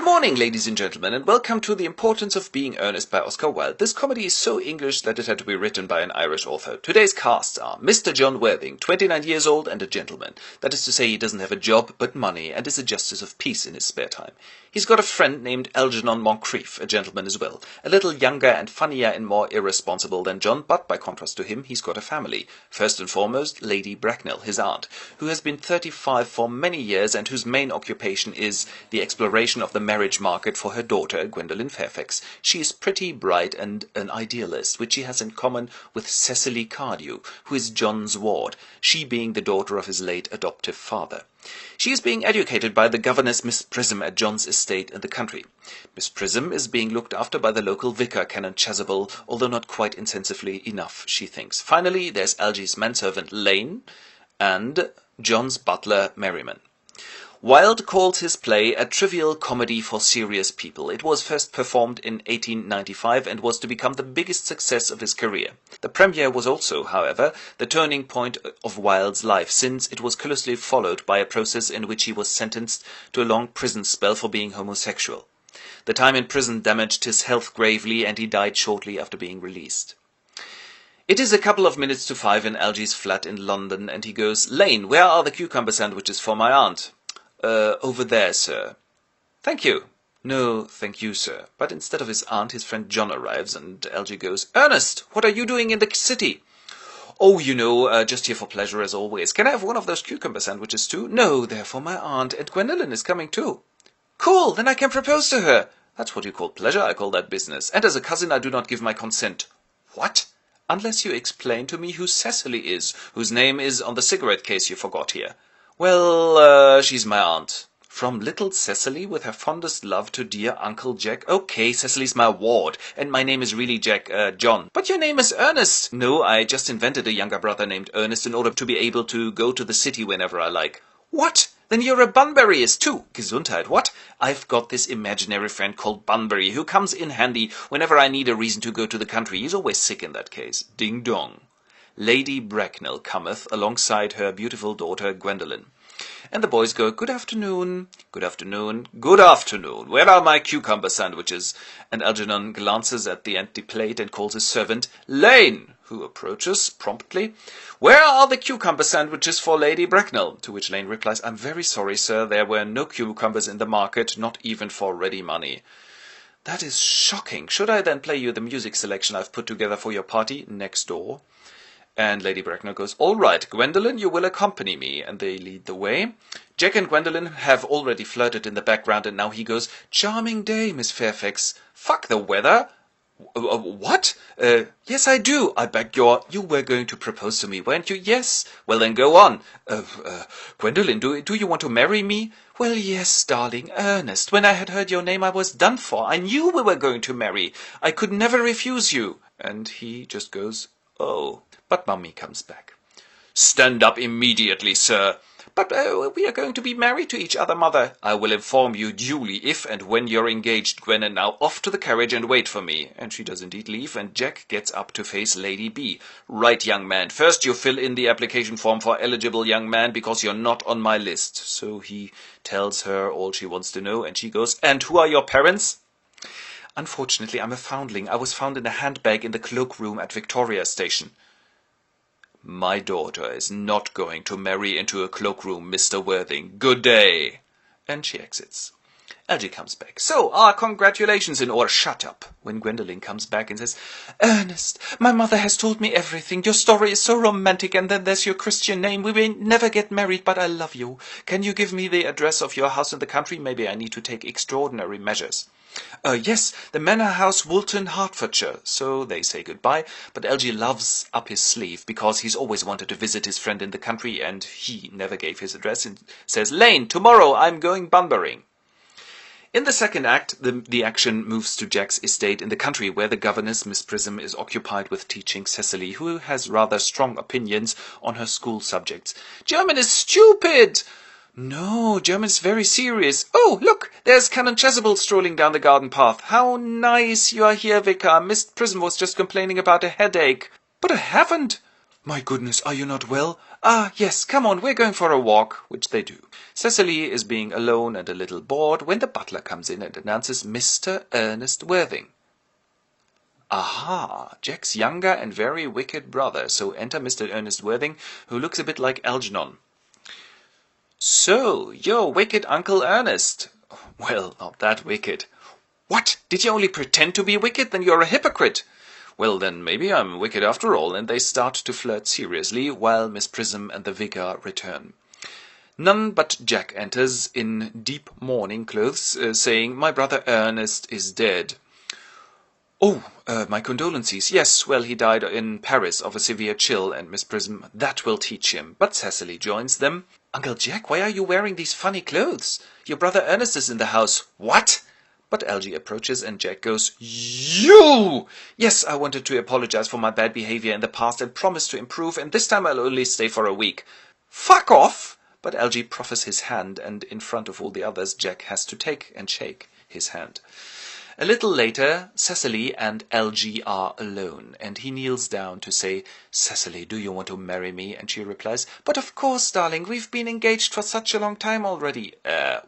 morning, ladies and gentlemen, and welcome to The Importance of Being Earnest by Oscar Wilde. This comedy is so English that it had to be written by an Irish author. Today's casts are Mr. John Worthing, 29 years old and a gentleman. That is to say, he doesn't have a job but money and is a justice of peace in his spare time. He's got a friend named Algernon Moncrief, a gentleman as well. A little younger and funnier and more irresponsible than John, but by contrast to him, he's got a family. First and foremost, Lady Bracknell, his aunt, who has been 35 for many years and whose main occupation is the exploration of the marriage market for her daughter, Gwendolen Fairfax. She is pretty, bright, and an idealist, which she has in common with Cecily Cardew, who is John's ward, she being the daughter of his late adoptive father. She is being educated by the governess Miss Prism at John's estate in the country. Miss Prism is being looked after by the local vicar, Canon Chasuble, although not quite insensibly enough, she thinks. Finally, there's Algy's manservant Lane, and John's butler Merriman. Wilde called his play a trivial comedy for serious people. It was first performed in 1895 and was to become the biggest success of his career. The premiere was also, however, the turning point of Wilde's life, since it was closely followed by a process in which he was sentenced to a long prison spell for being homosexual. The time in prison damaged his health gravely, and he died shortly after being released. It is a couple of minutes to 5 in Algy's flat in London, and he goes, "Lane, where are the cucumber sandwiches for my aunt?" Over there, sir." "Thank you." "No, thank you, sir." But instead of his aunt, his friend John arrives, and Algy goes, "Ernest, what are you doing in the city?" "Oh, you know, just here for pleasure as always. Can I have one of those cucumber sandwiches too?" "No, they're for my aunt, and Gwendolen is coming too." "Cool, then I can propose to her." "That's what you call pleasure, I call that business. And as a cousin I do not give my consent." "What?" "Unless you explain to me who Cecily is, whose name is on the cigarette case you forgot here." "Well, she's my aunt." "From little Cecily with her fondest love to dear Uncle Jack." "Okay, Cecily's my ward, and my name is really John." "But your name is Ernest." "No, I just invented a younger brother named Ernest in order to be able to go to the city whenever I like." "What? Then you're a Bunburyist too." "Gesundheit, what? I've got this imaginary friend called Bunbury, who comes in handy whenever I need a reason to go to the country. He's always sick in that case." Ding dong. Lady Bracknell cometh alongside her beautiful daughter Gwendolen. And the boys go, "Good afternoon." "Good afternoon." "Good afternoon. Where are my cucumber sandwiches?" And Algernon glances at the empty plate and calls his servant Lane, who approaches promptly. "Where are the cucumber sandwiches for Lady Bracknell?" To which Lane replies, "I'm very sorry, sir. There were no cucumbers in the market, not even for ready money." "That is shocking. Should I then play you the music selection I've put together for your party next door?" And Lady Bracknell goes, "All right, Gwendolen, you will accompany me," and they lead the way. Jack and Gwendolen have already flirted in the background, and now he goes, "Charming day, Miss Fairfax." "Fuck the weather." What? Yes, I do. I beg your... You were going to propose to me, weren't you? Yes. Well, then go on. Gwendolen, do you want to marry me? Well, yes, darling, Ernest. When I had heard your name, I was done for. I knew we were going to marry. I could never refuse you. And he just goes, "Oh." But Mummy comes back. "Stand up immediately, sir." "But we are going to be married to each other, Mother." "I will inform you duly if and when you're engaged, Gwen, and now off to the carriage and wait for me." And she does indeed leave, and Jack gets up to face Lady B. "Right, young man. First you fill in the application form for eligible young man, because you're not on my list." So he tells her all she wants to know, and she goes, "And who are your parents?" "Unfortunately, I'm a foundling. I was found in a handbag in the cloakroom at Victoria Station." "My daughter is not going to marry into a cloakroom, Mr. Worthing. Good day." And she exits. Algy comes back. "So, our congratulations in order." "Shut up." When Gwendolen comes back and says, "Ernest, my mother has told me everything. Your story is so romantic, and then there's your Christian name. We may never get married, but I love you. Can you give me the address of your house in the country? Maybe I need to take extraordinary measures." Yes, the Manor House, Woolton, Hertfordshire." So they say goodbye, but Algy loves up his sleeve because he's always wanted to visit his friend in the country, and he never gave his address, and says, "Lane, tomorrow I'm going Bunburying." In the second act, the action moves to Jack's estate in the country, where the governess, Miss Prism, is occupied with teaching Cecily, who has rather strong opinions on her school subjects. "German is stupid!" "No, German's very serious." "Oh, look, there's Canon Chasuble strolling down the garden path. How nice you are here, Vicar. Miss Prism was just complaining about a headache." "But I haven't." My goodness, are you not well? Ah, yes, come on, we're going for a walk, which they do. Cecily is being alone and a little bored when the butler comes in and announces Mr. Ernest Worthing. Aha, Jack's younger and very wicked brother, so enter Mr. Ernest Worthing, who looks a bit like Algernon. So, you're wicked Uncle Ernest. Well, not that wicked. What? Did you only pretend to be wicked? Then you're a hypocrite. Well, then maybe I'm wicked after all, and they start to flirt seriously while Miss Prism and the vicar return. None but Jack enters in deep mourning clothes, saying, "My brother Ernest is dead." "Oh, my condolences. Yes, well, he died in Paris of a severe chill, and Miss Prism, that will teach him." But Cecily joins them. "Uncle Jack, why are you wearing these funny clothes? Your brother Ernest is in the house." "What?" But Algy approaches and Jack goes, "You!" "Yes, I wanted to apologize for my bad behavior in the past and promise to improve, and this time I'll only stay for a week." "Fuck off!" But Algy proffers his hand, and in front of all the others, Jack has to take and shake his hand. A little later, Cecily and Algy are alone, and he kneels down to say, "Cecily, do you want to marry me?" And she replies, "But of course, darling, we've been engaged for such a long time already."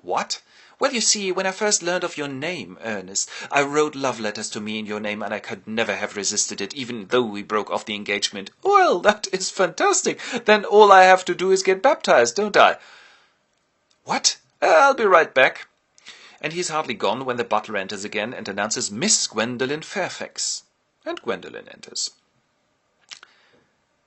What?" "Well, you see, when I first learned of your name, Ernest, I wrote love letters to me in your name, and I could never have resisted it, even though we broke off the engagement." "Well, that is fantastic. Then all I have to do is get baptized, don't I?" "What? I'll be right back." And he's hardly gone when the butler enters again and announces Miss Gwendolen Fairfax. And Gwendolen enters.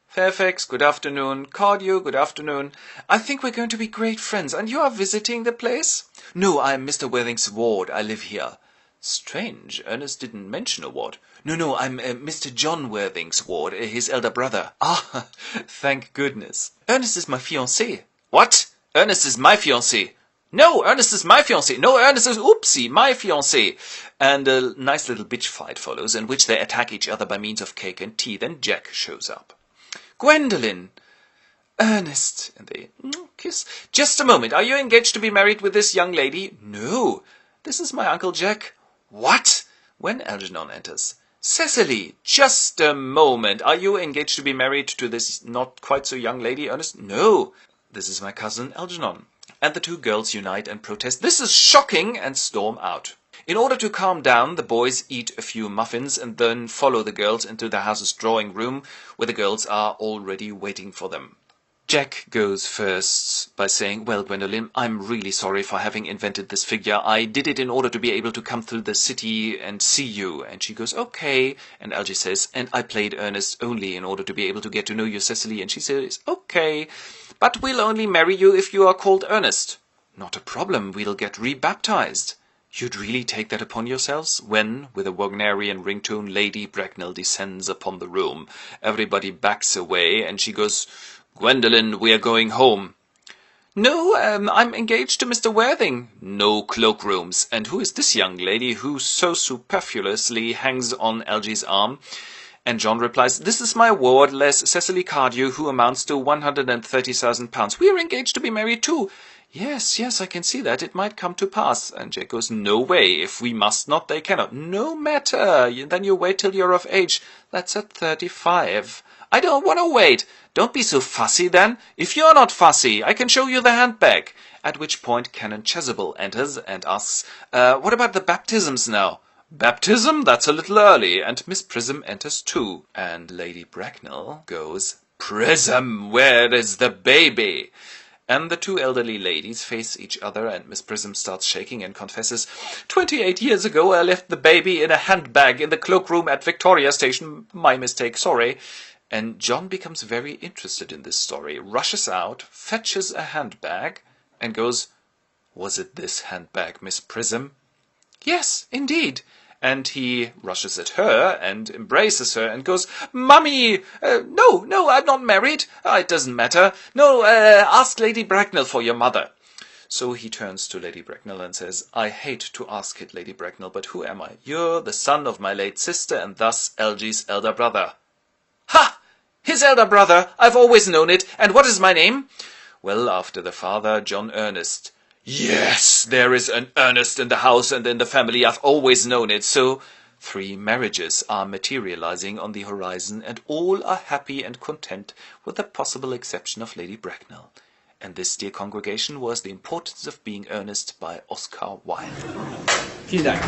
"Fairfax, good afternoon. Cardew, good afternoon. I think we're going to be great friends. And you are visiting the place?" "No, I'm Mr. Worthing's ward. I live here." "Strange. Ernest didn't mention a ward." No, I'm Mr. John Worthing's ward, his elder brother." "Ah, thank goodness." "Ernest is my fiancé." "What? Ernest is my fiancé?" "No, Ernest is my fiancé. No, Ernest is, oopsie, my fiancé." And a nice little bitch fight follows, in which they attack each other by means of cake and tea. Then Jack shows up. "Gwendolen! Ernest!" And they kiss. "Just a moment. Are you engaged to be married with this young lady?" "No. This is my Uncle Jack." "What?" When Algernon enters. "Cecily, just a moment. Are you engaged to be married to this not quite so young lady, Ernest?" "No. This is my cousin Algernon." And the two girls unite and protest, "This is shocking," and storm out. In order to calm down, the boys eat a few muffins and then follow the girls into the house's drawing room, where the girls are already waiting for them. Jack goes first by saying, "Well, Gwendolen, I'm really sorry for having invented this figure. I did it in order to be able to come through the city and see you." And she goes, "Okay." And Algy says, "And I played Ernest only in order to be able to get to know you, Cecily." And she says, "Okay. But we'll only marry you if you are called Ernest." "Not a problem. We'll get rebaptized." "You'd really take that upon yourselves?" When, with a Wagnerian ringtone, Lady Bracknell descends upon the room. Everybody backs away, and she goes, "Gwendolen, we are going home." "No, I'm engaged to Mr. Worthing." "No cloakrooms. And who is this young lady who so superfluously hangs on Algy's arm?" And John replies, "This is my ward, less Cecily Cardew, who amounts to £130,000. We are engaged to be married too." Yes, I can see that. It might come to pass." And Jack goes, "No way. If we must not, they cannot." "No matter. Then you wait till you're of age." "That's at 35. "I don't want to wait." "Don't be so fussy, then." "If you're not fussy, I can show you the handbag." At which point Canon Chasuble enters and asks, "What about the baptisms now?" "Baptism? That's a little early." And Miss Prism enters too. And Lady Bracknell goes, "Prism, where is the baby?" And the two elderly ladies face each other, and Miss Prism starts shaking and confesses, 28 years ago I left the baby in a handbag in the cloakroom at Victoria Station. My mistake, sorry." And John becomes very interested in this story, rushes out, fetches a handbag, and goes, "Was it this handbag, Miss Prism?" "Yes, indeed." And he rushes at her and embraces her and goes, "Mummy! No, I'm not married. It doesn't matter. No, ask Lady Bracknell for your mother." So he turns to Lady Bracknell and says, "I hate to ask it, Lady Bracknell, but who am I? You're the son of my late sister and thus Algy's elder brother." "Ha! His elder brother! I've always known it. And what is my name?" "Well, after the father, John Ernest." "Yes, there is an Ernest in the house and in the family. I've always known it. So 3 marriages are materializing on the horizon, and all are happy and content, with the possible exception of Lady Bracknell. And this, dear congregation, was The Importance of Being Earnest by Oscar Wilde. Vielen Dank.